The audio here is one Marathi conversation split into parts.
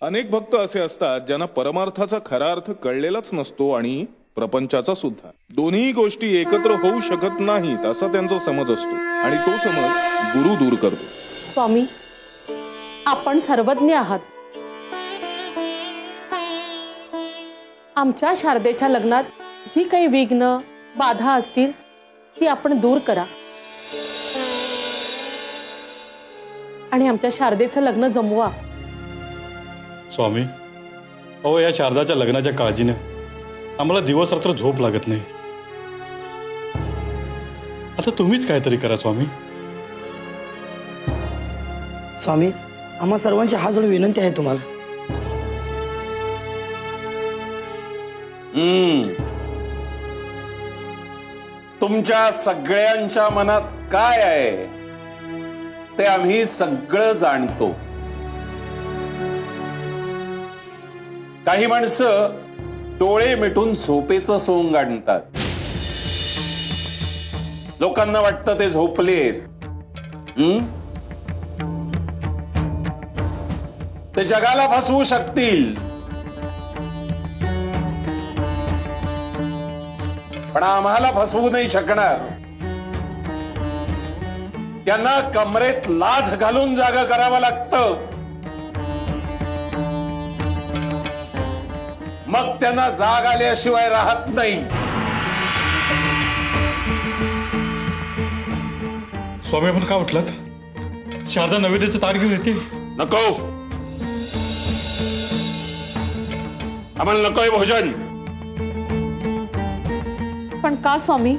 अनेक भक्त असे असतात ज्यांना परमार्थाचा खरा अर्थ कळलेलाच नसतो आणि प्रपंचाचा सुद्धा. दोन्ही गोष्टी एकत्र होऊ शकत नाहीत असा त्यांचा समज असतो आणि तो समज गुरु दूर करतो. स्वामी, आपण सर्वज्ञ आहात. आमच्या शारदेच्या लग्नात जी काही विघ्न बाधा असतील ती आपण दूर करा आणि आमच्या शारदेचं लग्न जमवा. स्वामी, अहो या शारदाच्या लग्नाच्या काळजीने आम्हाला दिवस रात्र झोप लागत नाही. आता तुम्हीच काहीतरी करा स्वामी. स्वामी, आम्हा सर्वांची हात जोडून विनंती आहे तुम्हाला. तुमच्या सगळ्यांच्या मनात काय आहे ते आम्ही सगळं जाणतो. काही माणसं डोळे मिटून झोपेचं सोंग आणतात. लोकांना वाटतं ते झोपलेत. ते जगाला फसवू शकतील, पण आम्हाला फसवू नाही शकणार. त्यांना कमरेत लाथ घालून जागा करावं लागतं. मग त्यांना जाग आल्याशिवाय राहत नाही. स्वामी, आपण का उठलात? शारदा नैवेद्याचं ताट घेऊन येते. नको, आम्हाला नकोय भोजन. पण का स्वामी,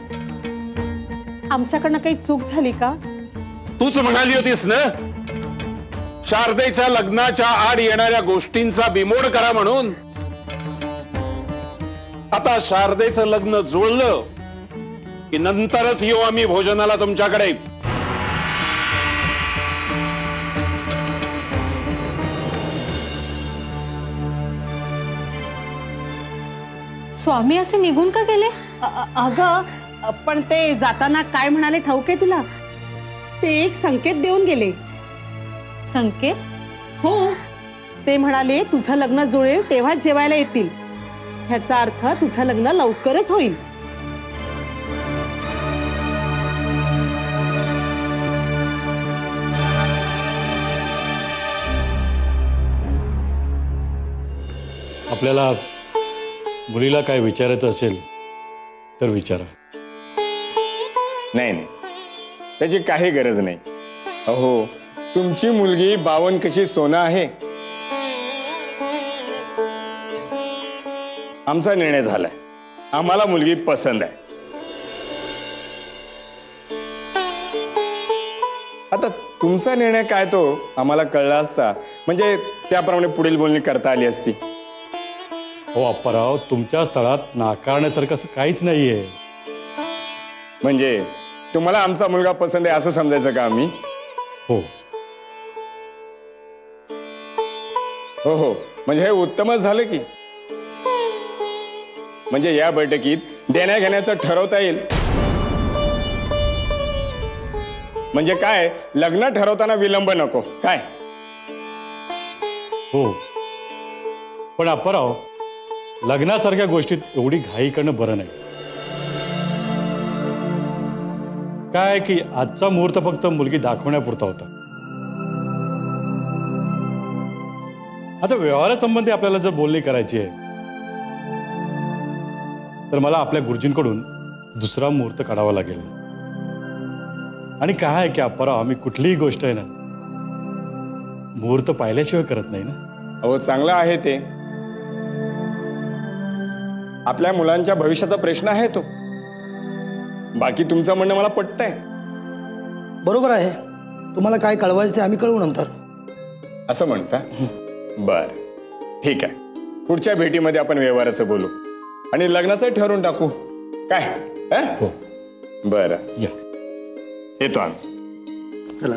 आमच्याकडनं काही चूक झाली का? तूच म्हणाली होतीस ना शारदेच्या लग्नाच्या आड येणाऱ्या गोष्टींचा बिमोड करा म्हणून. आता शारदेचं लग्न जुळलं की नंतरच येऊ आम्ही भोजनाला तुमच्याकडे. स्वामी असे निघून का गेले? अगं, पण ते जाताना काय म्हणाले ठाऊक आहे तुला? ते एक संकेत देऊन गेले. संकेत? हो, ते म्हणाले तुझं लग्न जुळेल तेव्हाच जेवायला येतील. ह्याचा अर्थ तुझं लग्न लवकरच होईल. आपल्याला मुलीला काय विचारायचं असेल तर विचारा. नाही, त्याची काही गरज नाही. अहो, तुमची मुलगी बावन कशी सोनं आहे. आमचा निर्णय झालाय. आम्हाला मुलगी पसंत आहे. आता तुमचा निर्णय काय तो आम्हाला कळला असता म्हणजे त्याप्रमाणे पुढील बोलणी करता आली असती. हो अप्पाराव, तुमच्या स्थळात नाकारण्यासारखं असं काहीच नाहीये. म्हणजे तुम्हाला आमचा मुलगा पसंत आहे असं समजायचं का आम्ही? हो हो हो, म्हणजे हे उत्तमच झालं की. म्हणजे या बैठकीत देण्या घेण्याचं ठरवता येईल. म्हणजे काय, लग्न ठरवताना विलंब नको काय? हो, पण अप्पाराव, लग्नासारख्या गोष्टीत एवढी घाई करणं बरं नाही. काय की आजचा मुहूर्त फक्त मुलगी दाखवण्यापुरता होता. आता व्यवहारासंबंधी आपल्याला जर बोलणी करायची आहे तर मला आपल्या गुरुजींकडून दुसरा मुहूर्त काढावा लागेल. आणि काय आहे की अप्पाराव, आम्ही कुठलीही गोष्ट आहे ना मुहूर्त पाहिल्याशिवाय करत नाही ना. अहो, चांगलं आहे ते. आपल्या मुलांच्या भविष्याचा प्रश्न आहे तो. बाकी तुमचं म्हणणं मला पटतंय. बरोबर आहे. तुम्हाला काय कळवायचं ते आम्ही कळवू नंतर. असं म्हणता? बर, ठीक आहे. पुढच्या भेटीमध्ये आपण व्यवहाराचं बोलू आणि लग्नाचं ठरवून टाकू काय? हो. बरं, या. येतो आम्ही. चला.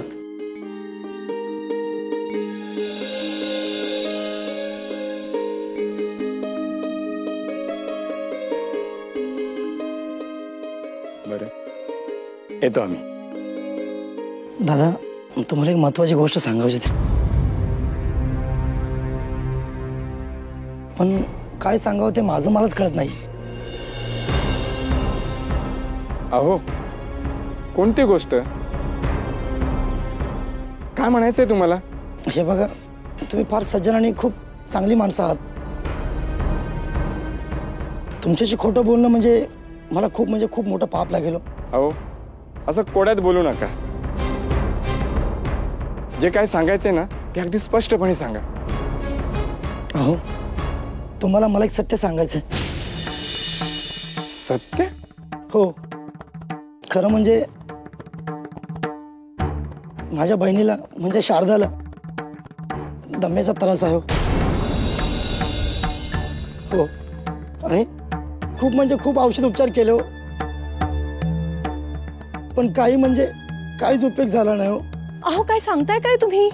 बरं, येतो आम्ही. दादा, तुम्हाला एक महत्वाची गोष्ट सांगायची होती. पण काय सांगावं ते माझं मलाच कळत नाही. अहो, कोणती गोष्ट? काय म्हणायचंय तुम्हाला? हे बघा, तुम्ही फार सज्जन आणि खूप चांगली माणसं आहात. तुमच्याशी खोटं बोलणं म्हणजे मला खूप मोठं पाप लागेल. अहो, असं कोड्यात बोलू नका. जे काय सांगायचंय ना ते अगदी स्पष्टपणे सांगा. अहो, तुम्हाला मला एक सत्य सांगायचंय. सत्य? हो, खरं म्हणजे माझ्या बहिणीला म्हणजे शारदाला दम्याचा त्रास आहे. हो, आणि खूप औषध उपचार केले हो, पण काहीच उपयोग झाला नाही हो. अहो, काय सांगताय काय तुम्ही?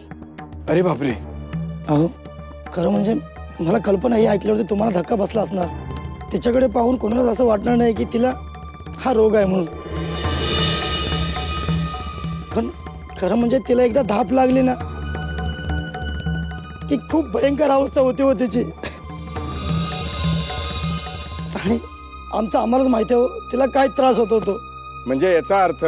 अरे बापरे. अहो, खरं म्हणजे मला कल्पना ही ऐकल्यावरती तुम्हाला धक्का बसला असणार. तिच्याकडे पाहून कोणालाच असं वाटणार नाही की तिला हा रोग आहे म्हणून. पण खरं म्हणजे तिला एकदा धाप लागली ना की खूप भयंकर अवस्था होती हो तिची. आणि आम्हालाच माहिती आहे हो तिला काय त्रास होत होतो. म्हणजे याचा अर्थ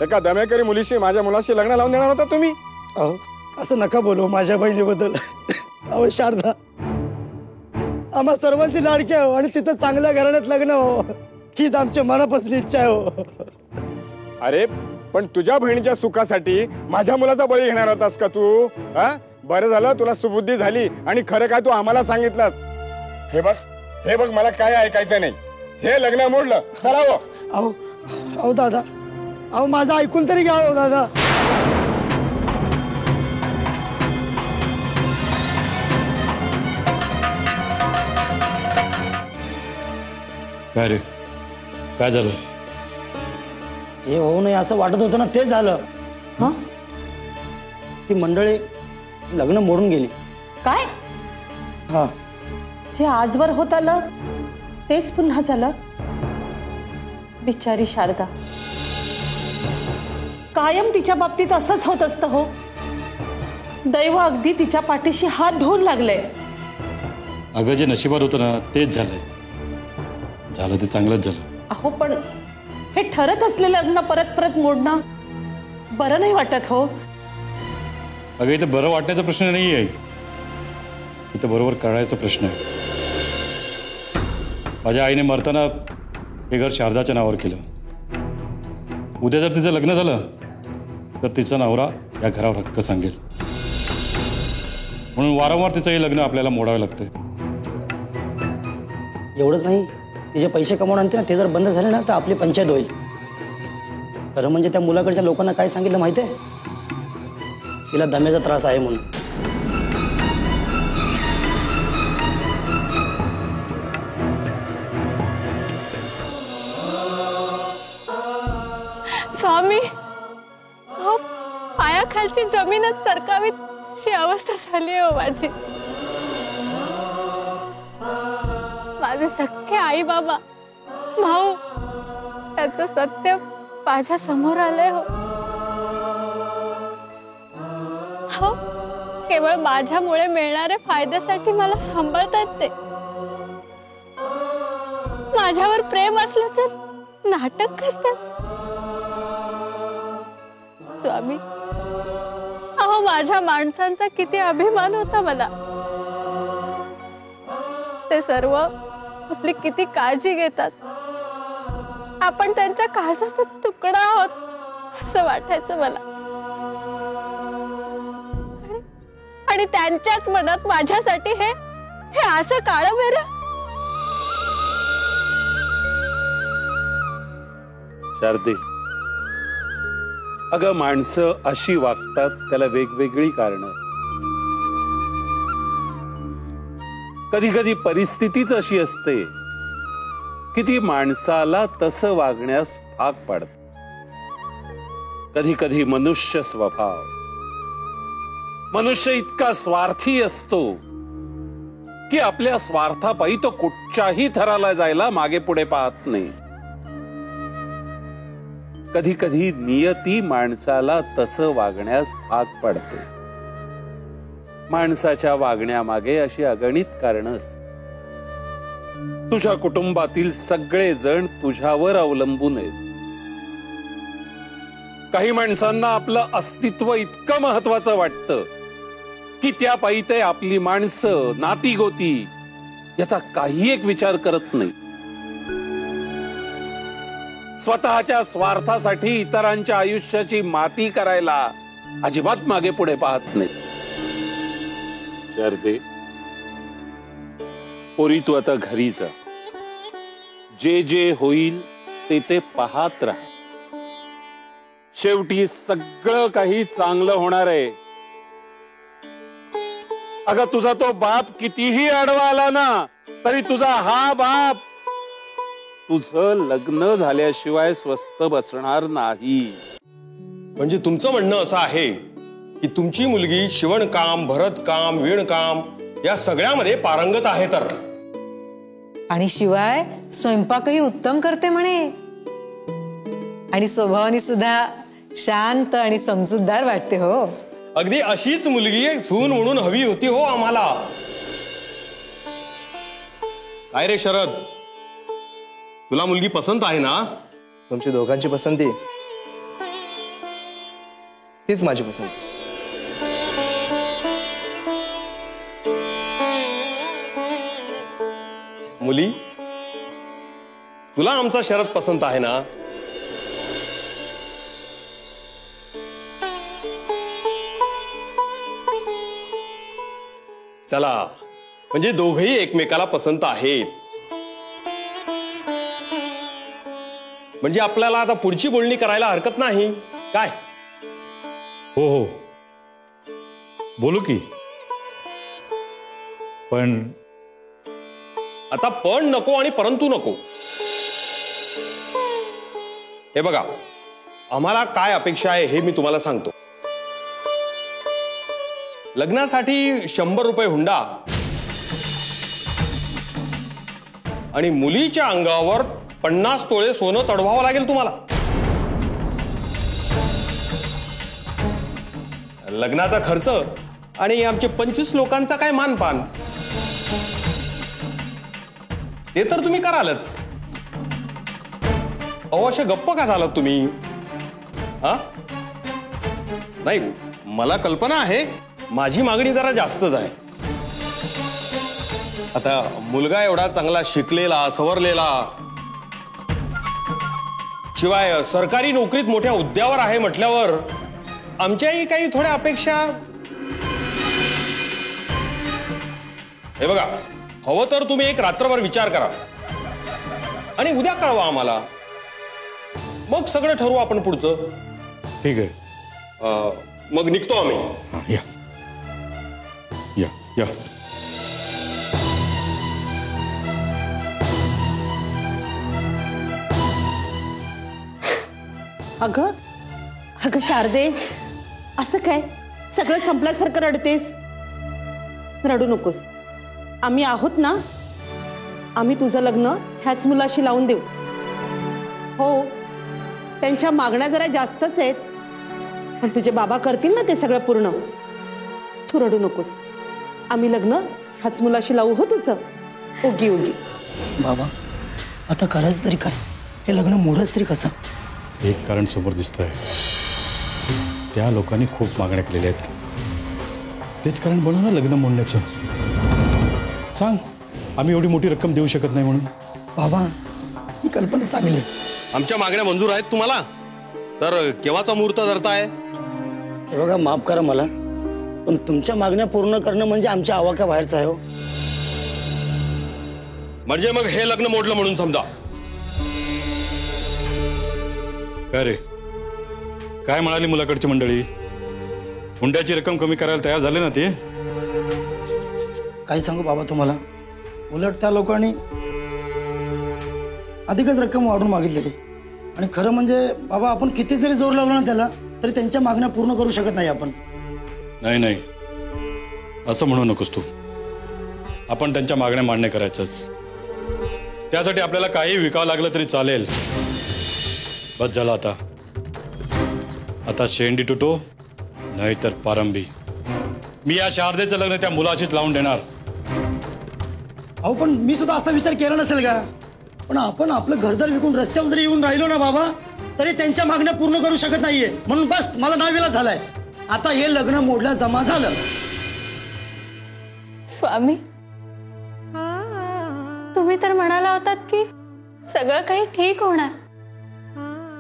एका दम्याकरी मुलीशी माझ्या मुलाशी लग्न लावून देणार होता तुम्ही? अहो, असं नका बोलू माझ्या बहिणीबद्दल. अहो शारदा आम्हा सर्वांची लाडकी आहे हो, आणि तिथं चांगल्या घराण्यात लग्न हो हीच आमच्या मनापासून इच्छा आहे हो. अरे पण तुझ्या बहिणीच्या सुखासाठी माझ्या मुलाचा बळी घेणार होतास का तू? हा, बरं झालं तुला सुबुद्धी झाली आणि खरं काय तू आम्हाला सांगितलंस. हे बघ मला काय ऐकायचं नाही. हे लग्न मोडलं. चला हो. अहो दादा, अहो माझं ऐकून तरी घ्या हो दादा. काय रे, काय झालं? जे होऊ नये असं वाटत होतं ना ते झालं. हं? ती मंडळी लग्न मोडून गेली. काय? हा, जे आजवर होत आलं तेच पुन्हा झालं. बिचारी शारदा, कायम तिच्या बाबतीत असंच होत असतं हो. दैव अगदी तिच्या पाठीशी हात धुवून लागले. अगं, जे नशिबात होतं ना तेच झालंय. झालं ते चांगलंच झालं. अहो, पण हे ठरत असलेलं लग्न परत मोडणं बरं नाही वाटत हो. अगं, इथं बरं वाटण्याचा प्रश्न नाही आहे, इथं बरोबर करायचा प्रश्न आहे. माझ्या आईने मरताना हे घर शारदाच्या नावावर केलं. उद्या जर तिचं लग्न झालं तर तिचा नवरा या घरावर हक्क सांगेल. म्हणून वारंवार तिचं हे लग्न आपल्याला मोडावं लागतंय. एवढंच नाही, तिचे पैसे कमवून आणते ना ते जर बंद झाले ना तर आपली पंचायत होईल. खरं म्हणजे त्या मुलाकडच्या लोकांना काय सांगितलं माहिती आहे? तिला दम्याचा त्रास आहे म्हणून. स्वामी, अहो पायाखालची जमीनच सरकावीत अशी अवस्था झाली हो माझी. माझे सख्खे आई बाबा भाऊ त्याचं सत्य माझ्या समोर आलंय हो. हो, केवळ माझ्यामुळे मिळणाऱ्या फायद्यासाठी मला सांभाळतात ते. माझ्यावर प्रेम असल्याचं नाटक करतात. स्वामी, अहो माझ्या माणसांचा किती अभिमान होता मला. ते सर्व आपली किती काळजी घेतात. आपण त्यांच्या काळजाचा तुकडा आहोत असं वाटायचं मला. आणि त्यांच्याच मनात माझ्यासाठी हे असं काळं मेरं. शारदे, अगं माणसं अशी वागतात त्याला वेगवेगळी कारणं. कधी कधी परिस्थितीच अशी असते की ती माणसाला तसं वागण्यास भाग पाडते. कधी कधी मनुष्य स्वभाव, मनुष्य इतका स्वार्थी असतो की आपल्या स्वार्थापायी तो कुठच्याही थराला जायला मागे पुढे पाहत नाही. कधी कधी नियती माणसाला तसं वागण्यास भाग पाडते. माणसाच्या वागण्यामागे अशी अगणित कारणं असतात. तुझ्या कुटुंबातील सगळे जण तुझ्यावर अवलंबून आहेत. काही माणसांना आपलं अस्तित्व इतकं महत्वाचं वाटतं की त्या पायी ते आपली माणसं, नाती गोती याचा काही एक विचार करत नाही. स्वतःच्या स्वार्थासाठी इतरांच्या आयुष्याची माती करायला अजिबात मागे पुढे पाहत नाही. शारदे, पोरी तू आता घरी जा. जे जे होईल ते ते पाहत राहा. शेवटी सगळं काही चांगलं होणार आहे. अगं तुझा तो बाप कितीही आडवा आला ना तरी तुझा हा बाप तुझं लग्न झाल्याशिवाय स्वस्थ बसणार नाही. म्हणजे तुमचं म्हणणं असं आहे की तुमची मुलगी शिवणकाम, भरतकाम, विणकाम या सगळ्यामध्ये पारंगत आहे तर, आणि शिवाय स्वयंपाकही उत्तम करते म्हणे, आणि स्वभावाने सुद्धा शांत आणि समजूतदार वाटते. हो, अगदी अशीच मुलगी सून म्हणून हवी होती हो आम्हाला. काय रे शरद, तुला मुलगी पसंत आहे ना? तुमची दोघांची पसंती तीच माझी पसंती. मुली, तुला आमचा शरद पसंत आहे ना? चला, म्हणजे दोघही एकमेकाला पसंत आहेत. म्हणजे आपल्याला आता पुढची बोलणी करायला हरकत नाही काय? हो हो, बोलू की. पण आता पण नको आणि परंतु नको. हे बघा, आम्हाला काय अपेक्षा आहे हे मी तुम्हाला सांगतो. लग्नासाठी 100 रुपये हुंडा आणि मुलीच्या अंगावर 50 तोळे सोनं चढवावं लागेल तुम्हाला. लग्नाचा खर्च आणि आमचे 25 लोकांचा काय मानपान ते तर तुम्ही करालच. अहो, अशा गप्प का झालात तुम्ही? हा, नाही, मला कल्पना आहे माझी मागणी जरा जास्तच आहे. आता मुलगा एवढा चांगला शिकलेला, सवरलेला, शिवाय सरकारी नोकरीत मोठ्या हुद्द्यावर आहे म्हटल्यावर आमच्याही काही थोड्या अपेक्षा. हे बघा, हवं तर तुम्ही एक रात्रभर विचार करा आणि उद्या कळवा आम्हाला. मग सगळं ठरवू आपण पुढचं. ठीक आहे, मग निघतो आम्ही. या या या. अगं अगं शारदे, असं काय सगळं संपल्यासारखं रडतेस? रडू नकोस, आम्ही आहोत ना. आम्ही तुझं लग्न ह्याच मुलाशी लावून देऊ. हो, त्यांच्या मागण्या जरा जास्तच आहेत, पण तुझे बाबा करतील ना ते सगळं पूर्ण. तू रडू नकोस, आम्ही लग्न ह्याच मुलाशी लावू. हो तुझं ओगी ओगी. बाबा, आता करायचं तरी काय? हे लग्न मोडच तरी कसं? एक कारण समोर दिसतंय. त्या लोकांनी खूप मागण्या केलेल्या आहेत. तेच कारण बनव ना लग्न मोडण्याचं. सांग, आम्ही एवढी मोठी रक्कम देऊ शकत नाही म्हणून. बाबा, ही कल्पना चांगली आहे. आमच्या मागण्या मंजूर आहेत तुम्हाला? तर केव्हाचा मुहूर्त धरताय? हे बघा, माफ करा मला, पण तुमच्या मागण्या पूर्ण करणं म्हणजे आमच्या आवाक्याबाहेरचं आहे. हो, म्हणजे मग हे लग्न मोडलं म्हणून समजा. काय रे, काय म्हणाली मुलाकडची मंडळी? हुंड्याची रक्कम कमी करायला तयार झाले ना ते? काय सांगू बाबा तुम्हाला, उलट त्या लोकांनी अधिकच रक्कम वाढून मागितलेली. आणि खरं म्हणजे बाबा, आपण किती जरी जोर लावला ना त्याला, तरी त्यांच्या मागण्या पूर्ण करू शकत नाही आपण. नाही नाही, असं म्हणू नकोस तू. आपण त्यांच्या मागण्या मान्य करायचंच. त्यासाठी आपल्याला काही विकावं लागलं तरी चालेल. बस झालं आता. आता शेंडी तुटो नाहीतर पारंबी. मी या शारदेचं लग्न त्या मुलाशीच लावून देणार. अहो पण मी सुद्धा असा विचार केला नसेल का, पण आपण आपलं घरदार विकून रस्त्यावर जरी येऊन राहिलो ना बाबा, तरी त्यांच्या मागण्या पूर्ण करू शकत नाहीये. म्हणून बस मला नाविलाज झालाय. आता हे लग्न मोडल्या जमा झालं. स्वामी, तुम्ही तर म्हणाला होतात की सगळं काही ठीक होणार,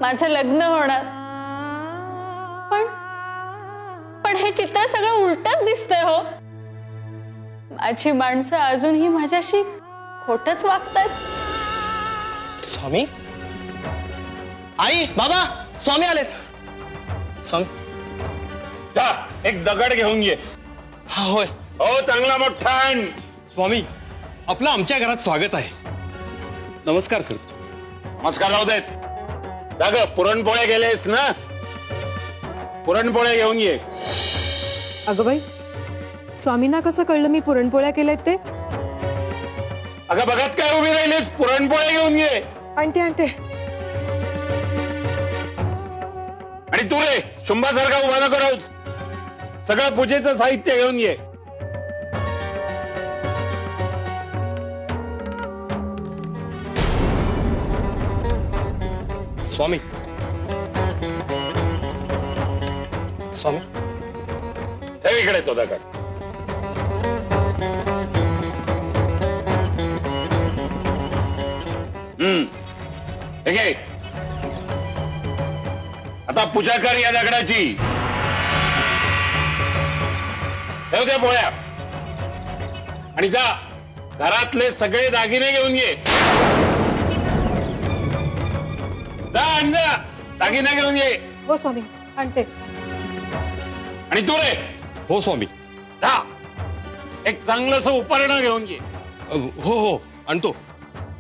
माझं लग्न होणार. पण हे चित्र सगळं उलटच दिसतंय हो. माझी माणसं अजूनही माझ्याशी खोटच वागतात. स्वामी, आई, बाबा, स्वामी आलेत. स्वामी, जा, एक दगड घेऊन ये. हा होय. हो, चांगला मोठान. स्वामी, आपलं आमच्या घरात स्वागत आहे. नमस्कार करतो. नमस्कार राहू देत. जाग, पुरणपोळे गेलेस ना, पुरणपोळे घेऊन ये. अगं बाई, स्वामींना कसं कळलं मी पुरणपोळ्या केल्यात ते? अगं बघत काय उभी राहिलीस, पुरणपोळे घेऊन ये. आणते आणते. आणि तू रे शुंभासारखा उभा नको राहूस, सगळं पूजेचं साहित्य घेऊन ये. स्वामी, स्वामी, ठेव इकडे तो दगड. ठीक आहे, आता पूजा कर या दगडाची. ठेव त्या पोळ्या आणि जा घरातले सगळे दागिने घेऊन ये. जा आणि जा दागिने घेऊन ये. हो स्वामी, आणते. आणि तू रे, हो स्वामी. जा एक चांगलंस उपकरण घेऊन ये. हो हो, आणतो.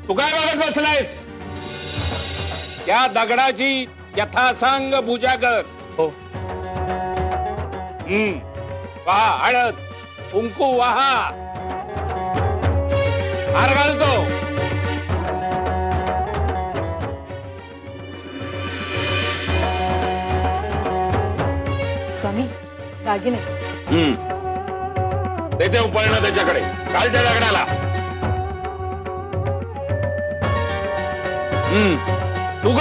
तू काय बघत बसलायस? त्या दगडाची यथासांग पूजा कर. हो. वाहा हळद कुंकू, वाहा हार घालतो. स्वामी, दागिने. देते उपकरण त्याच्याकडे. काल त्या दगडाला. तू ग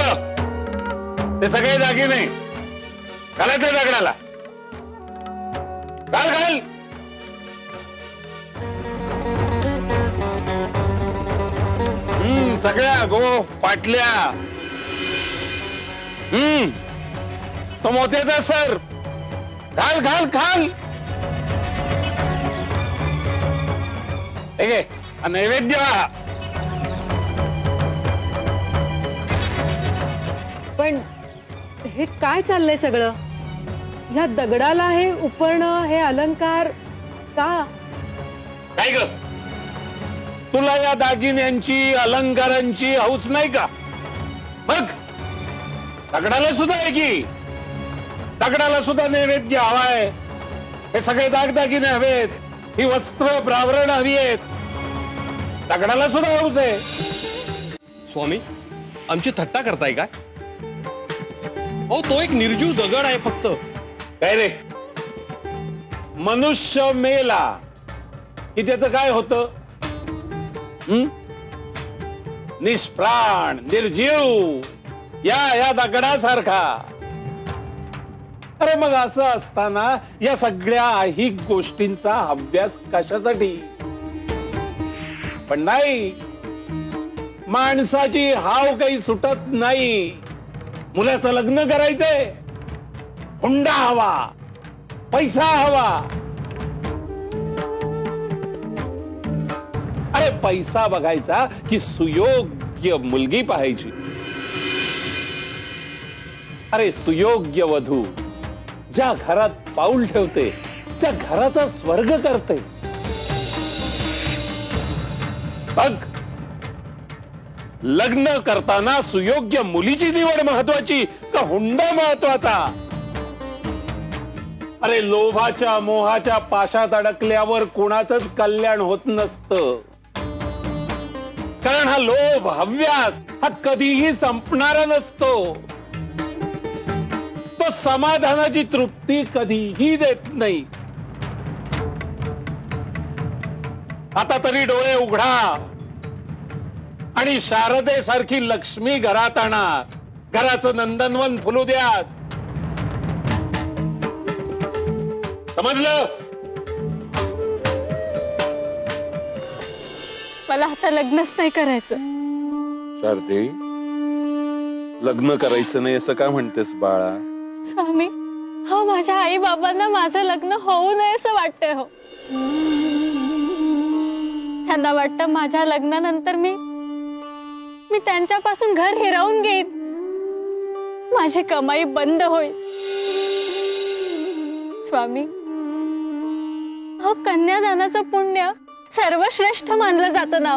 ते सगळे दागिने घालायचे दगडाला. घाल घाल. सगळ्या गोफ पाटल्या. तो मोत्याचा सर घाल घाल घाल. ठीक आहे, नैवेद्य. पण हे काय चाललंय सगळं? ह्या दगडाला हे उपरणं, हे अलंकार का? काय ग, तुला या दागिन्यांची अलंकारांची हौस नाही का? बघ, दगडाला सुद्धा आहे की, दगडाला सुद्धा नैवेद्य हवाय. हे सगळे दागदागिने हवेत, ही वस्त्र प्रावरण हवी आहेत. दगडाला सुद्धा हौस आहे. स्वामी, आमची थट्टा करताय काय? अहो, तो एक निर्जीव दगड आहे फक्त. काय रे, मनुष्य मेला की त्याचं काय होतं? निष्प्राण, निर्जीव, या दगडासारखा. अरे मग असं असताना या सगळ्या ऐहिक गोष्टींचा अभ्यास कशासाठी? पण नाही, माणसाची हाव काही सुटत नाही. मुलाचं लग्न करायचंय, हुंडा हवा, पैसा हवा. अरे पैसा बघायचा की सुयोग्य मुलगी पाहायची. अरे सुयोग्य वधू ज्या घरात पाऊल ठेवते त्या घराचा स्वर्ग करते. बघ, लग्न करताना सुयोग्य मुलीची निवड महत्वाची का हुंडा महत्वाचा? अरे लोभाच्या मोहाच्या पाशात अडकल्यावर कोणाचंच कल्याण होत नसतं. कारण हा लोभ, हव्यास हा कधीही संपणारा नसतो. तो समाधानाची तृप्ती कधीही देत नाही. आता तरी डोळे उघडा आणि शारदेसारखी लक्ष्मी घरात आणा. घराचं नंदनवन फुलू द्या. समजलं? मला आता लग्नच नाही करायचं. शारदे, लग्न करायचं नाही असं काय म्हणतेस बाळा? स्वामी, हो माझ्या आई बाबांना माझं लग्न होऊ नये असं वाटतंय. हो, त्यांना वाटतं माझ्या लग्नानंतर मी त्यांच्यापासून घर हिरावून घेईन. माझी कमाई बंद होईल. स्वामी, हो कन्यादानाचं पुण्य सर्वश्रेष्ठ मानलं जातं ना.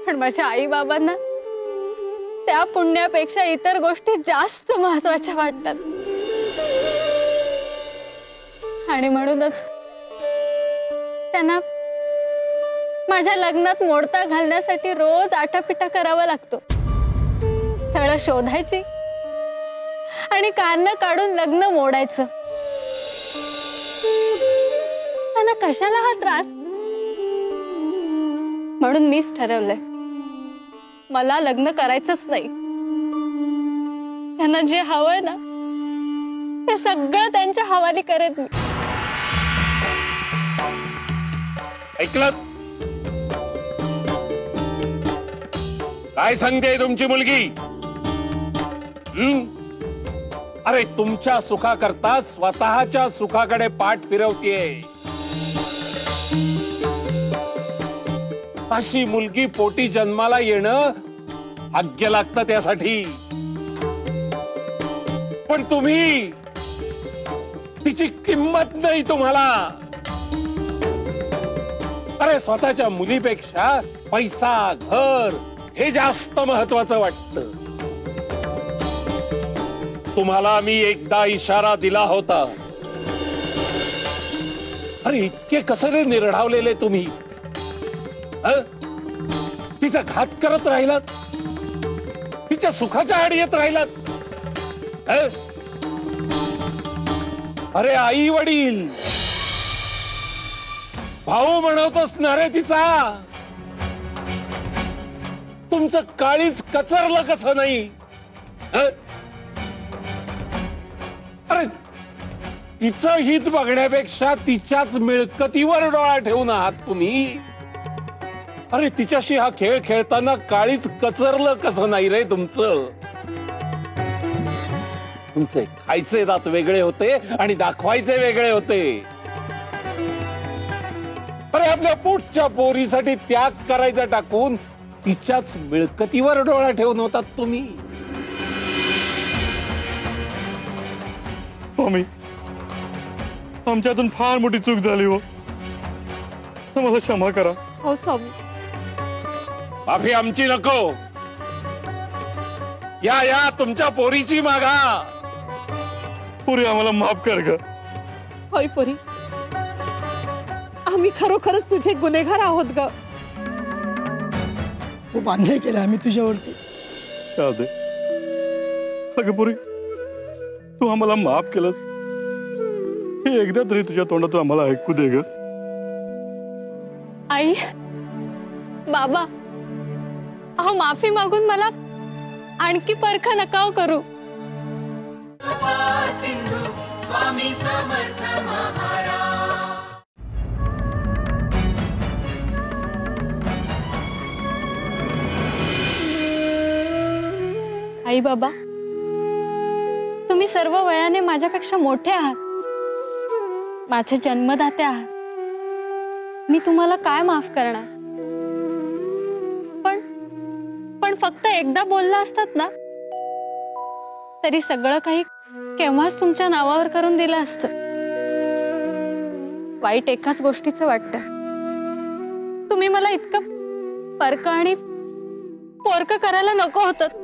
पण माझ्या आई बाबांना त्या पुण्यापेक्षा इतर गोष्टी जास्त महत्वाच्या वाटतात. आणि म्हणूनच त्यांना माझ्या लग्नात मोडता घालण्यासाठी रोज आटापिटा करावा लागतो. स्थळं शोधायची आणि कारणं काढून लग्न मोडायचं. त्यांना कशाला हा त्रास? म्हणून मीच ठरवलंय, मला लग्न करायचंच नाही. त्यांना जे हवंय ना ते सगळं त्यांच्या हवाली करेन मी. ऐकलं? काय सांगते तुमची मुलगी? अरे तुमच्या सुखाकरता स्वतःच्या सुखाकडे पाठ फिरवतीये. अशी मुलगी पोटी जन्माला येणं भाग्य लागतं त्यासाठी. पण तुम्ही तिची किंमत नाही तुम्हाला. अरे स्वतःच्या मुलीपेक्षा पैसा, घर हे जास्त महत्वाचं वाटतं. तुम्हाला मी एकदा इशारा दिला होता. अरे इतके कसरे निरढावलेले तुम्ही. तिचा घात करत राहिलात, तिच्या सुखाच्या आड येत राहिलात. अरे आई वडील, भाऊ म्हणतोस ना रे तिचा. तुमचं काळीच कचरलं कसं नाही? अरे तिचं हित बघण्यापेक्षा तिच्याच मिळकतीवर डोळा ठेवून आहात तुम्ही. अरे तिच्याशी हा खेळ खेळताना काळीच कचरलं कसं नाही रे तुमचं? तुमचे खायचे दात वेगळे होते आणि दाखवायचे वेगळे होते. अरे आपल्या पोटच्या पोरीसाठी त्याग करायचा टाकून तिच्याच मिळकतीवर डोळा ठेवून होतात तुम्ही. स्वामी, आमच्यातून फार मोठी चूक झाली हो. मला क्षमा करा. हो स्वामी. माफी आमची नको. या तुमच्या पोरीची मागा. पुरी आम्हाला माफ कर ग. होय पुरी, आम्ही खरोखरच तुझे गुन्हेगार आहोत ग. खूप अन्याय केला आम्ही तुझ्यावरती. शारदे, अगं पुरी, तू आम्हाला माफ केलंस हे एकदा तरी तुझ्या तोंडातून आम्हाला ऐकू दे ग. आई, बाबा, अहो माफी मागून मला आणखी परख नका करू. आई बाबा, तुम्ही सर्व वयाने माझ्यापेक्षा मोठे आहात. माझे जन्मदाते आहात. मी तुम्हाला काय माफ करणार? पण फक्त एकदा बोलला असतात ना तरी सगळं काही केव्हाच तुमच्या नावावर करून दिलं असतं. वाईट एकाच गोष्टीचं वाटतं, तुम्ही मला इतकं परक आणि पोरक करायला नको होतं.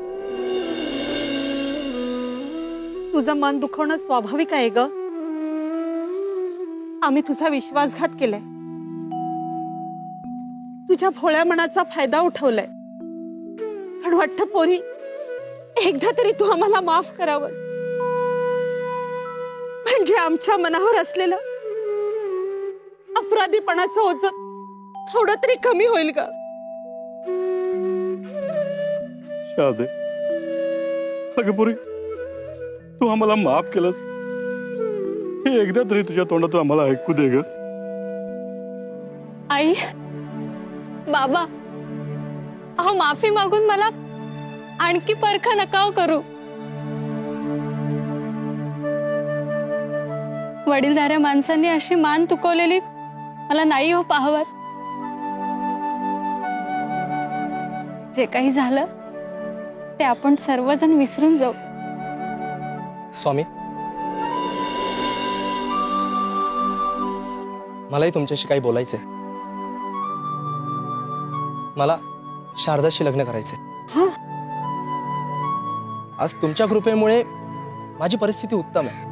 तुझं मन दुखवणं स्वाभाविक आहे ग. आम्ही तुझा विश्वासघात केलाय, तुझ्या भोळ्या मनाचा फायदा उठवलाय. पण वाटतं पोरी, एकदा तरी तू आम्हाला माफ करावं, म्हणजे आमच्या मनावर असलेलं अपराधीपणाचं ओझं थोडं तरी कमी होईल का? शारदे, अगं पुरी, तू आम्हाला माफ केलंस हे एकदा तरी तुझ्या तोंडातून आम्हाला ऐकू दे ग. आई, बाबा, अहो माफी मागून मला आणखी परख नका करू. वडीलधाऱ्या माणसांनी अशी मान तुकवलेली मला नाही हो पाहवत. जे काही झालं ते आपण सर्वजण विसरून जाऊ. स्वामी, मलाही तुमच्याशी काही बोलायचंय. मला शारदाशी लग्न करायचंय. आज तुमच्या कृपेमुळे माझी परिस्थिती उत्तम आहे.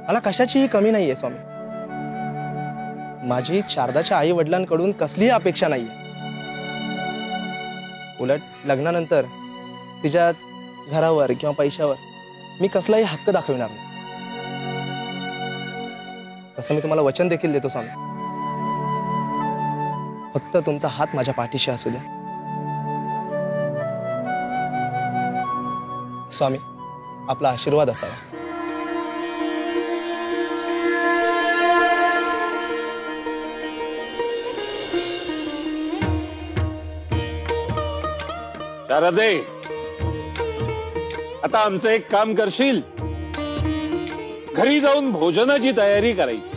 मला कशाचीही कमी नाहीये स्वामी. माझी शारदाच्या आई वडिलांकडून कसलीही अपेक्षा नाहीये. उलट लग्नानंतर तिच्या घरावर किंवा पैशावर मी कसलाही हक्क दाखविणार नाही. तसं मी तुम्हाला वचन देखील देतो स्वामी. फक्त तुमचा हात माझ्या पाठीशी असू द्या. स्वामी, आपला आशीर्वाद असावा. शारदे, आता आमचं एक काम करशील? घरी जाऊन भोजनाची तयारी करायची.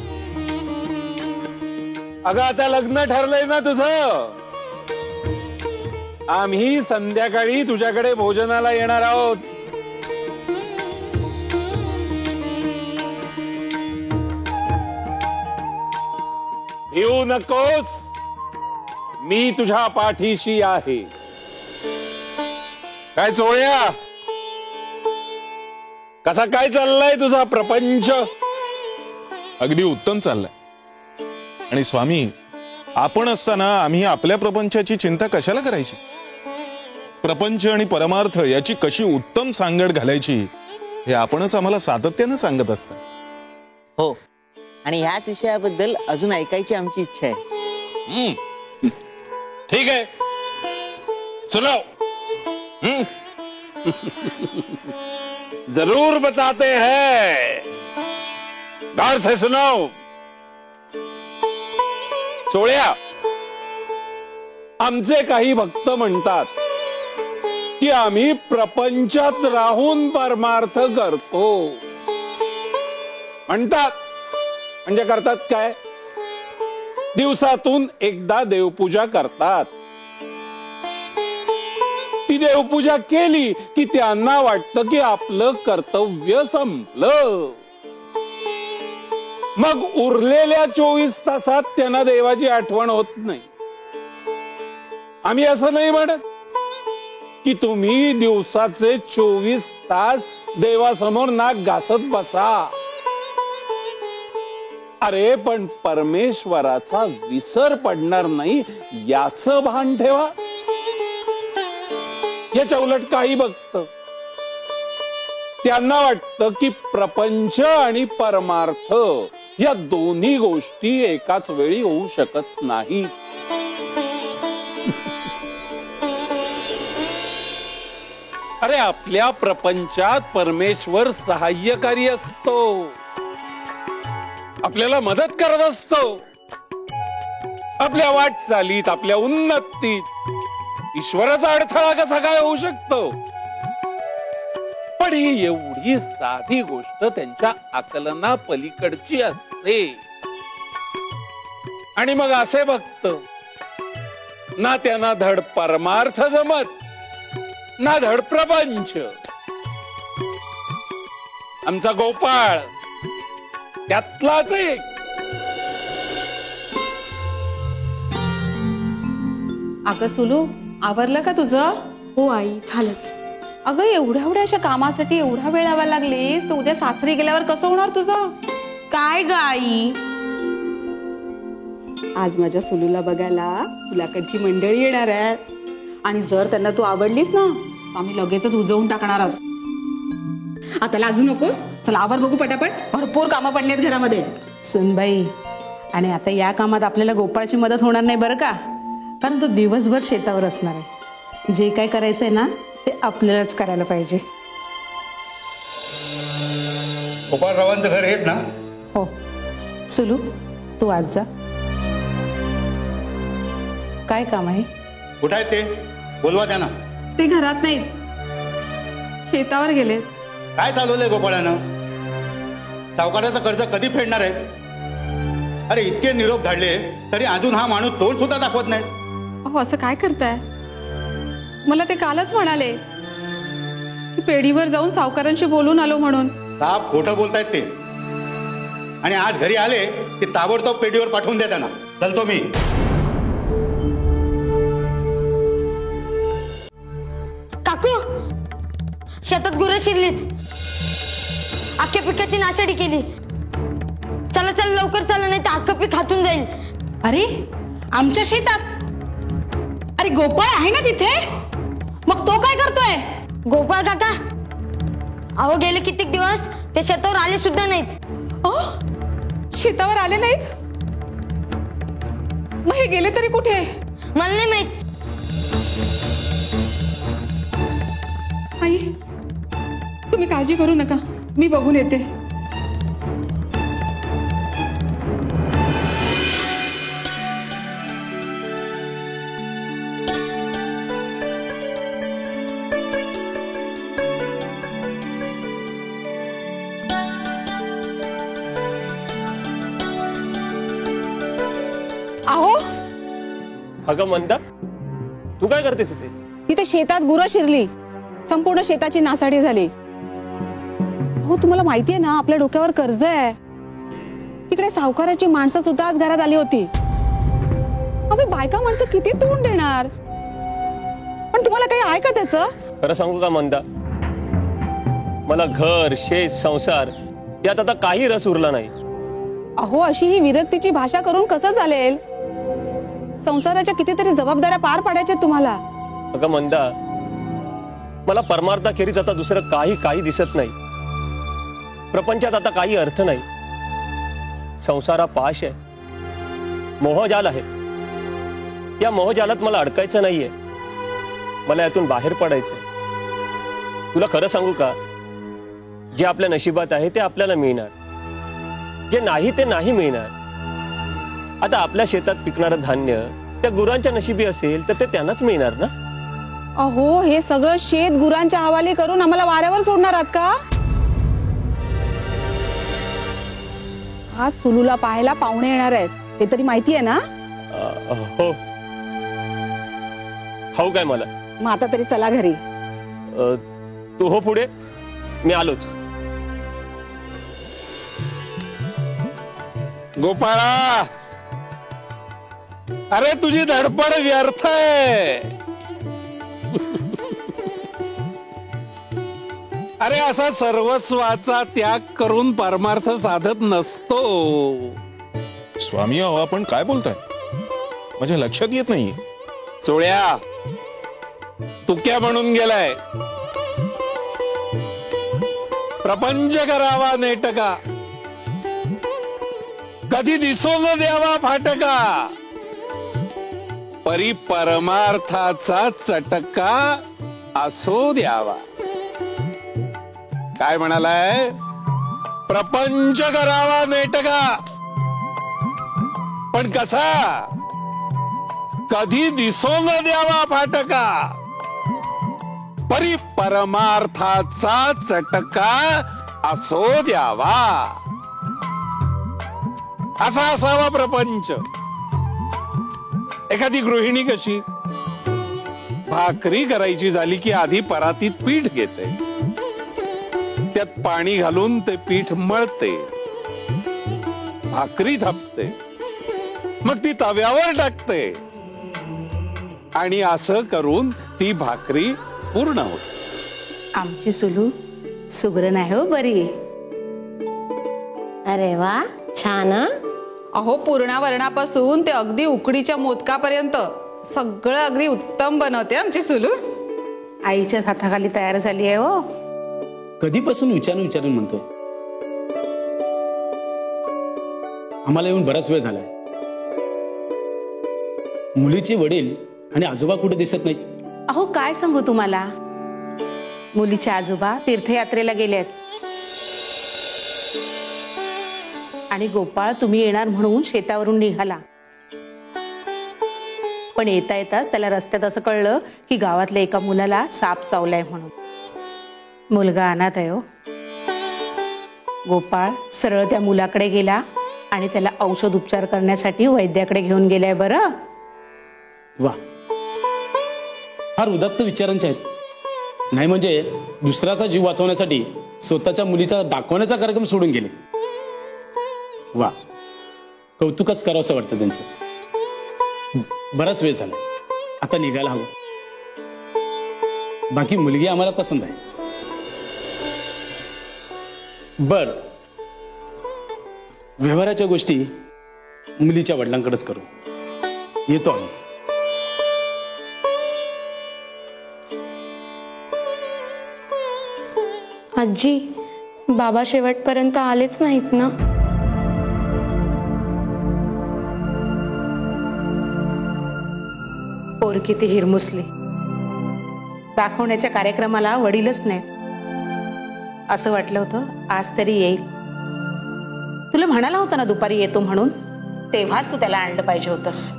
अगं आता लग्न ठरलंय ना तुझं. आम्ही संध्याकाळी तुझ्याकडे भोजनाला येणार आहोत. येऊ नकोस, मी तुझ्या पाठीशी आहे. काय चोळ्या, कसा काय चाललाय तुझा प्रपंच? अगदी उत्तम चाललाय. आणि स्वामी, आपण असताना आम्ही आपल्या प्रपंचाची चिंता कशाला करायची? प्रपंच आणि परमार्थ याची कशी उत्तम सांगड घालायची हे आपणच आम्हाला सातत्यानं सांगत असता. हो, आणि ह्याच विषयाबद्दल अजून ऐकायची आमची इच्छा आहे. ठीक है, सुनो. जरूर बताते हैं, गौर से सुनो. सोळ्या, आमचे काही भक्त म्हणतात की आम्ही प्रपंचात राहून परमार्थ करतो. म्हणतात म्हणजे करतात काय? दिवसातून एकदा देवपूजा करतात. ती देवपूजा केली की त्यांना वाटतं की आपलं कर्तव्य संपलं. मग उरलेल्या 24 तासात त्यांना देवाची आठवण होत नाही. आम्ही असं नाही म्हणत की तुम्ही दिवसाचे 24 तास देवासमोर नाक घासत बसा. अरे पण परमेश्वराचा विसर पडणार नाही याचं भान ठेवा. याच्या उलट काही भक्त त्यांना वाटतं की प्रपंच आणि परमार्थ या दोन्ही गोष्टी एकाच वेळी होऊ शकत नाही. अरे आपल्या प्रपंचात परमेश्वर सहाय्यकारी असतो, आपल्याला मदत करत असतो. आपल्या वाटचालीत, आपल्या उन्नतीत ईश्वराचा अडथळा कसा काय होऊ शकतो? पण ही एवढी साधी गोष्ट त्यांच्या आकलना पलीकडची असते. आणि मग असे भक्त ना त्यांना धड परमार्थ जमत ना धड प्रपंच. आमचा गोपाळ त्यातलाच एक. अगं सुलू, आवरलं का तुझं? हो आई, झालंच. अगं एवढ्या अशा कामासाठी एवढा वेळ लावायला लागलीस तर उद्या सासरी गेल्यावर कसं होणार तुझं? काय ग आई? आज माझ्या सुलूला बघायला तुलाकडची मंडळी येणार आहेत आणि जर त्यांना तू आवडलीस ना तर आम्ही लगेचच उजवून टाकणार आहोत. आता लाजू नकोस. चला आवर बघू पटापट. भरपूर कामं पडलेत घरामध्ये. सुनबाई, आणि आता या कामात आपल्याला गोपाळची मदत होणार नाही बरं का, कारण तो दिवसभर शेतावर असणार आहे. जे काय करायचंय ना ते आपल्यालाच करायला पाहिजे. गोपाळरावांचं घर हेच ना? हो. सुलू, तू आज जा. काय काम आहे? कुठं आहेत ते? बोलवा त्यांना. ते घरात नाहीत, शेतावर गेले. काय चालवलंय गोपाळानं? सावकाराचं कर्ज कधी फेडणार आहे? अरे इतके निरोप धाडले तरी अजून हा माणूस तोंड सुद्धा दाखवत नाही. अहो असं काय करताय? मला ते कालच म्हणाले की पेढीवर जाऊन सावकारांशी बोलून आलो म्हणून. साफ खोटं बोलतायत ते. आणि आज घरी आले की ताबडतोब पेढीवर पाठवून द्या त्यांना. चलतो मी. काकू, शेतात गुरं शिरलीत. अख्ख्या पिकाची नाशाडी केली. चला चला लवकर चला, नाही तर अख्खं पीक हातून जाईल. अरे आमच्या शेतात? अरे गोपाळ आहे ना तिथे, मग तो काय करतोय? गोपाळ काका, अहो गेले कित्येक दिवस ते शेतावर आले सुद्धा नाहीत. शेतावर आले नाहीत? मग हे गेले तरी कुठे? मला नाही माहित. आई, तुम्ही काळजी करू नका, मी बघून येते. अहो, अगं मंदा, तू काय करतेस इथे? तिथे शेतात गुरं शिरली, संपूर्ण शेताची नासाडी झाली. हो, तुम्हाला माहितीये ना आपल्या डोक्यावर कर्ज आहे. तिकडे सावकाराची माणसं सुद्धा आज घरात आली होती. आम्ही बायका माणसं किती तोंड देणार? पण तुम्हाला काही आहे का त्याचं? खरं सांगू का मंदा, मला घर, शेत, संसार यात आता काही रस उरला नाही. अहो, अशी ही विरक्तीची भाषा करून कसं चालेल? संसाराच्या कितीतरी जबाबदाऱ्या पार पाडायच्या तुम्हाला. अगं मंदा, मला परमार्थाखेरीज आता दुसरं काही दिसत नाही. प्रपंचात आता काही अर्थ नाही. संसार पाश आहे, मोहजाल आहे. या मोहजालात मला अडकायचं नाहीये. मला यातून बाहेर पडायचंय. तुला खरं सांगू का, जे आपल्या नशिबात आहे ते आपल्याला मिळणार, जे नाही ते नाही मिळणार. आता आपल्या शेतात पिकणारं धान्य त्या गुरांच्या नशिबी असेल तर ते त्यांनाच मिळणार ना. अहो, हे सगळं शेत गुरांच्या हवाली करून आम्हाला वाऱ्यावर सोडणार आहात का? आज सुलूला पाहायला पाहुणे येणार आहेत, हे तरी माहिती आहे ना? हो, हो काय मला. मग आता तरी चला घरी. तू हो पुढे, मी आलोच. गोपाळा, अरे तुझी धडपड व्यर्थ आहे. अरे असा सर्वस्वाचा त्याग करून परमार्थ साधत नसतो. स्वामी, अहो आपण काय बोलताय? माझ्या लक्षात येत नाही. चोळ्या, तुक्या म्हणून गेलाय. प्रपंच करावा नेटका, कधी दिसो न द्यावा फाटका, परी परमार्थाचा चटका असो द्यावा. काय म्हणालाय? प्रपंच करावा नेटका, पण कसा? कधी दिसो न द्यावा फाटका, परी परमार्थाचा चटका असो द्यावा. असा असावा प्रपंच. एखादी गृहिणी कशी भाकरी करायची झाली की आधी परातीत पीठ घेते, त्यात पाणी घालून ते पीठ मळते, भाकरी थापते, मग ती तव्यावर टाकते आणि असं करून ती भाकरी पूर्ण होते. आमची सुलू सुगरण आहे हो बरी. अरे वा, छान. अहो, पूर्णावरणापासून ते अगदी उकडीच्या मोदकापर्यंत सगळं अगदी उत्तम बनवते आमची सुलू. आईच्याच हाताखाली तयार झाली आहे हो. कधीपासून विचारून म्हणतोय. आम्हाला येऊन बराच वेळ झालाय. मुलीचे वडील आणि आजोबा कुठे दिसत नाहीत. अहो काय सांगू तुम्हाला, मुलीचे आजोबा तीर्थयात्रेला गेलेत आणि गोपाळ तुम्ही येणार म्हणून शेतावरून निघाला. पण येता येताच त्याला रस्त्यात असं कळलं की गावातल्या एका मुलाला साप चावलाय म्हणून. मुलगा अनाथ आहे हो. गोपाळ सरळ त्या मुलाकडे गेला आणि त्याला औषध उपचार करण्यासाठी वैद्याकडे घेऊन गेलाय. बरं वा, फार उदात्त विचारांचे आहेत. नाही म्हणजे दुसऱ्याचा जीव वाचवण्यासाठी स्वतःच्या मुलीचा दाखवण्याचा कार्यक्रम सोडून गेले. वा, कौतुकच करावंसं वाटतं त्यांचं. बराच वेळ झाला, आता निघायला हवं. बाकी मुलगी आम्हाला पसंत आहे. बर, व्यवहाराच्या गोष्टी मुलीच्या वडिलांकडेच करू. येतो आम्ही. आजी, बाबा शेवटपर्यंत आलेच नाहीत ना? पोर किती हिरमुसली. दाखवण्याच्या कार्यक्रमाला वडीलच नाहीत. असं वाटलं होतं आज तरी येईल. तुला म्हणाला होता ना दुपारी येतो म्हणून, तेव्हाच तू त्याला आणलं पाहिजे होतंस.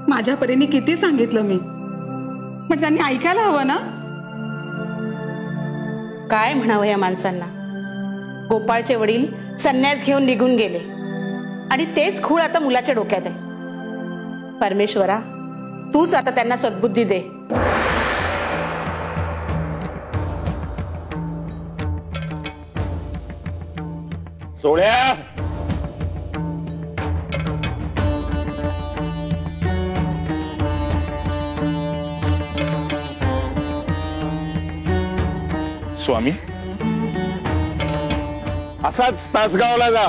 माझ्या परीने किती सांगितलं मी, पण त्यांनी ऐकायला हवं ना. काय म्हणावं या माणसांना. गोपाळचे वडील संन्यास घेऊन निघून गेले आणि तेच खूळ आता मुलाच्या डोक्यात आहे. परमेश्वरा, तूच आता त्यांना सद्बुद्धी दे. सोळ्या, स्वामी, असाच तासगावला जा.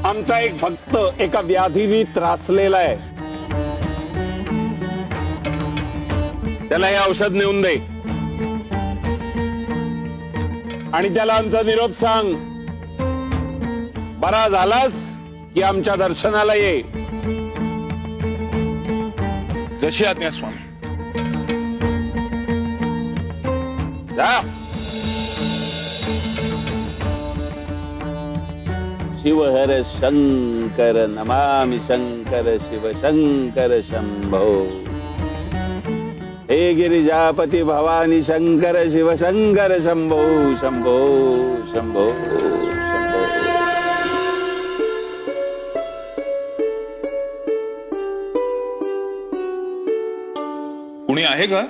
आमचा एक भक्त एका व्याधीने त्रासलेला आहे. त्याला हे औषध नेऊन दे आणि त्याला आमचा निरोप सांग. बरा झालास की आमच्या दर्शनाला ये. जशी आज्ञा स्वामी. जा. शिव हर शंकर नमामि शंकर शिव शंकर शंभो. हे गिरिजापती भवानी शंकर शिव शंकर शंभो शंभो शंभो शंभो. कुणी आहे का?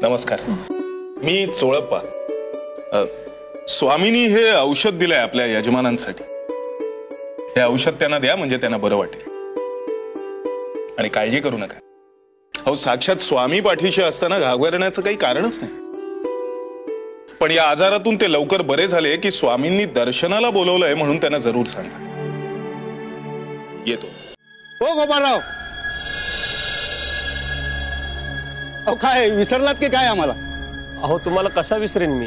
नमस्कार, मी चोळप्पा. स्वामींनी हे औषध दिलंय आपल्या यजमानांसाठी. हे औषध त्यांना द्या, म्हणजे त्यांना बरं वाटेल. आणि काळजी करू नका. अहो, साक्षात स्वामी पाठीशी असताना घाबरण्याचं काही कारणच नाही. पण या आजारातून ते लवकर बरे झाले की स्वामींनी दर्शनाला बोलवलंय म्हणून त्यांना जरूर सांगा. येतो. हो गोपाळराव, अहो काय विसरलात की काय आम्हाला? अहो, तुम्हाला कसा विसरेन मी?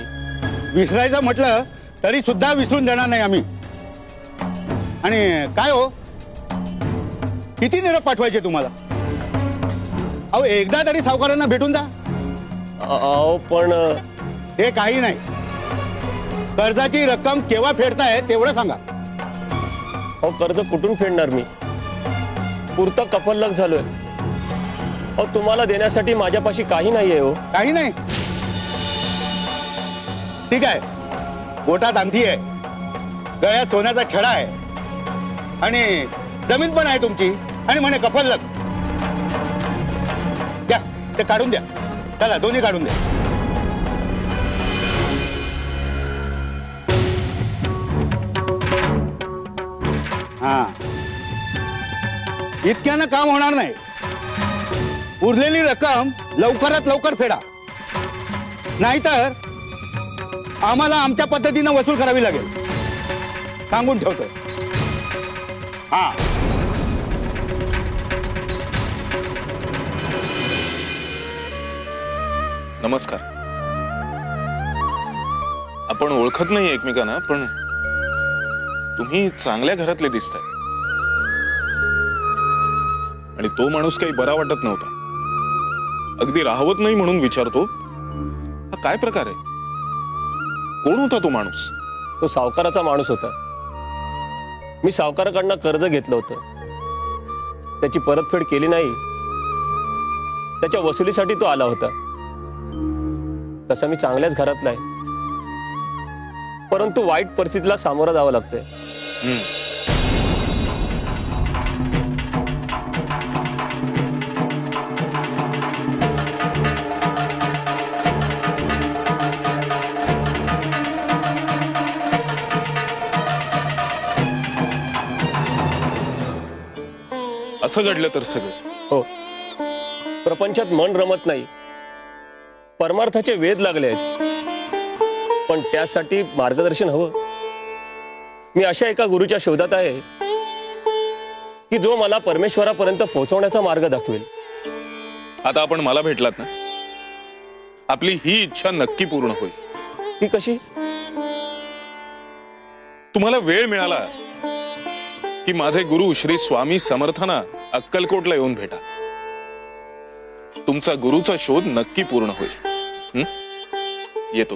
विसरायचं म्हटलं तरी सुद्धा विसरून देणार नाही आम्ही. आणि काय हो, किती निरोप पाठवायचे तुम्हाला? अहो, एकदा तरी सावकारांना भेटून जा. अहो पण हे काही नाही. कर्जाची रक्कम केव्हा फेडताय तेवढं सांगा. अहो, कर्ज कुठून फेडणार मी? पुरतं कफल्लक झालोय. अहो, तुम्हाला देण्यासाठी माझ्यापाशी काही नाहीये. हो, काही नाही. ठीक आहे, बोटात अंगठी आहे, गळ्यात सोन्याचा छडा आहे आणि जमीन पण आहे तुमची आणि म्हणे कफल्लक. द्या, ते काढून द्या. चला, दोन्ही काढून द्या. हा, इतक्यानं काम होणार नाही. उरलेली रक्कम लवकरात लवकर फेडा, नाहीतर आम्हाला आमच्या पद्धतीनं वसूल करावी लागेल. सांगून ठेवतोय. हा, नमस्कार. आपण ओळखत नाही एकमेकांना, पण तुम्ही चांगल्या घरातले दिसताय. आणि तो माणूस काही बरा वाटत नव्हता. अगदी राहवत नाही म्हणून विचारतो, हा काय प्रकार आहे? कोण होता तो माणूस? तो सावकाराचा माणूस होता. मी सावकाराकडनं कर्ज घेतलं होतं. त्याची परतफेड केली नाही. त्याच्या वसुलीसाठी तो आला होता. तसा मी चांगल्याच घरातला आहे, परंतु वाईट परिस्थितीला सामोरं जावं लागतंय. असं घडलं तर सगळं? हो. प्रपंचात मन रमत नाही. परमार्थाचे वेध लागले आहेत, पण त्यासाठी मार्गदर्शन हवं. मी अशा एका गुरुच्या शोधात आहे की जो मला परमेश्वरापर्यंत पोहोचवण्याचा मार्ग दाखवेल. आता आपण मला भेटलात ना, आपली ही इच्छा नक्की पूर्ण होईल. ती कशी? तुम्हाला वेळ मिळाला की माझे गुरु श्री स्वामी समर्थांना अक्कलकोटला येऊन भेटा. तुमचा गुरुचा शोध नक्की पूर्ण होईल. येतो.